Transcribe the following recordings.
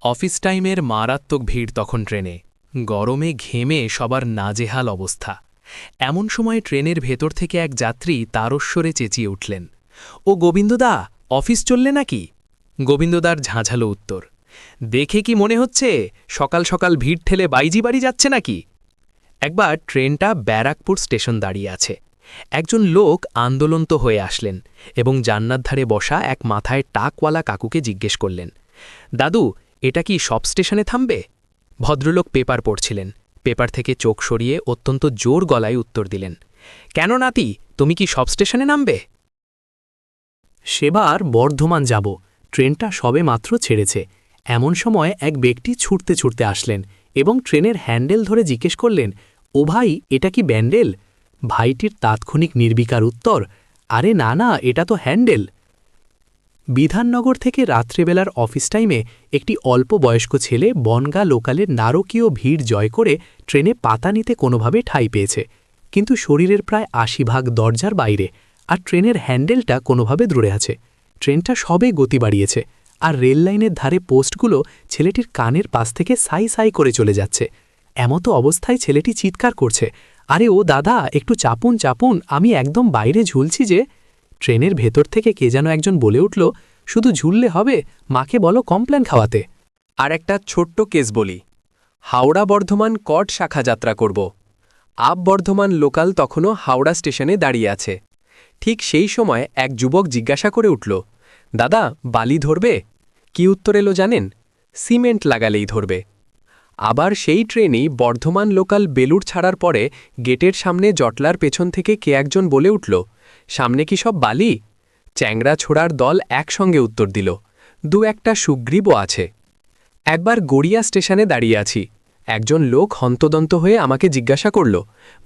Office টাইমের মারাত্মক ভিড় তখন ট্রেনে, গরমে ঘেমে সবার নাজেহাল অবস্থা। এমন সময় ট্রেনের ভেতর থেকে এক যাত্রী তারস্বরে চেঁচিয়ে উঠলেন, ও গোবিন্দদা, অফিস চললে নাকি? গোবিন্দদার ঝাঁঝালো উত্তর, দেখে কি মনে হচ্ছে সকাল সকাল ভিড় ঠেলে বাইজি বাড়ি যাচ্ছে নাকি? একবার ট্রেনটা ব্যারাকপুর স্টেশন দাঁড়িয়ে আছে। একজন লোক আন্দোলন্ত হয়ে আসলেন এবং জান্নাত ধারে বসা এক মাথায় টাকওয়ালা কাকুকে জিজ্ঞেস করলেন, দাদু, এটা কি সব স্টেশনে থামবে? ভদ্রলোক পেপার পড়ছিলেন। পেপার থেকে চোখ সরিয়ে অত্যন্ত জোর গলায় উত্তর দিলেন, কেন নাতি, তুমি কি সব স্টেশনে নামবে? সেবার বর্ধমান যাব, ট্রেনটা সবে মাত্র ছেড়েছে। এমন সময় এক ব্যক্তি ছুটতে ছুটতে আসলেন এবং ট্রেনের হ্যান্ডেল ধরে জিজ্ঞেস করলেন, ও ভাই, এটা কি ব্যান্ডেল? ভাইটির তাৎক্ষণিক নির্বিকার উত্তর, আরে না না, এটা তো হ্যান্ডেল। বিধাননগর থেকে রাত্রেবেলার অফিস টাইমে একটি অল্প বয়স্ক ছেলে বনগা লোকালের নারকীয় ভিড় জয় করে ট্রেনে পাতা নিতে কোনোভাবে ঠাঁই পেয়েছে, কিন্তু শরীরের প্রায় ৮০ ভাগ দরজার বাইরে, আর ট্রেনের হ্যান্ডেলটা কোনোভাবে দূরে আছে। ট্রেনটা সবে গতি বাড়িয়েছে, আর রেল লাইনের ধারে পোস্টগুলো ছেলেটির কানের পাশ থেকে সাই সাই করে চলে যাচ্ছে। এমতো অবস্থায় ছেলেটি চিৎকার করছে, আরে ও দাদা, একটু চাপুন চাপুন, আমি একদম বাইরে ঝুলছি যে। ট্রেনের ভেতর থেকে কে যেন একজন বলে উঠল, শুধু ঝুললে হবে, মাকে বলো কমপ্লেন খাওয়াতে। আর একটা ছোট্ট কেস বলি, হাওড়া বর্ধমান কট শাখা যাত্রা করব। আপ বর্ধমান লোকাল তখনও হাওড়া স্টেশনে দাঁড়িয়ে আছে। ঠিক সেই সময় এক যুবক জিজ্ঞাসা করে উঠল, দাদা, বালি ধরবে? কি উত্তর এলো জানেন? সিমেন্ট লাগালেই ধরবে। আবার সেই ট্রেনেই বর্ধমান লোকাল বেলুড় ছাড়ার পরে গেটের সামনে জটলার পেছন থেকে কে একজন বলে উঠল, সামনে কি সব বালি? চ্যাংড়া ছোড়ার দল একসঙ্গে উত্তর দিল, দু একটা সুগ্রীবও আছে। একবার গড়িয়া স্টেশনে দাঁড়িয়ে আছি, একজন লোক হন্তদন্ত হয়ে আমাকে জিজ্ঞাসা করল,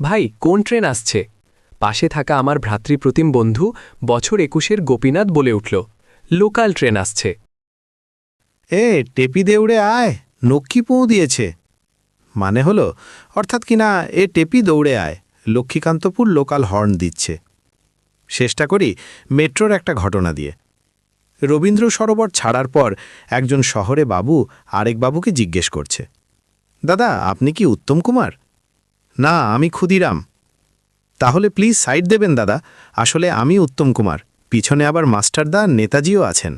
ভাই, কোন ট্রেন আসছে? পাশে থাকা আমার ভ্রাতৃপ্রতিম বন্ধু বছর ২১-এর গোপীনাথ বলে উঠল, লোকাল ট্রেন আসছে। টেপি দৌড়ে আয়, নক্ষী পৌঁ দিয়েছে। মানে হলো, অর্থাৎ কিনা টেপি দৌড়ে আয়, লক্ষ্মীকান্তপুর লোকাল হর্ন দিচ্ছে। চেষ্টা করি মেট্রোর একটা ঘটনা দিয়ে। রবীন্দ্র সরোবর ছাড়ার পর একজন শহরে বাবু আরেক বাবুকে জিজ্ঞেস করছে, দাদা, আপনি কি উত্তম কুমার? না, আমি ক্ষুদিরাম। তাহলে প্লিজ সাইড দেবেন দাদা, আসলে আমি উত্তম কুমার, পিছনে আবার মাস্টারদা নেতাজিও আছেন।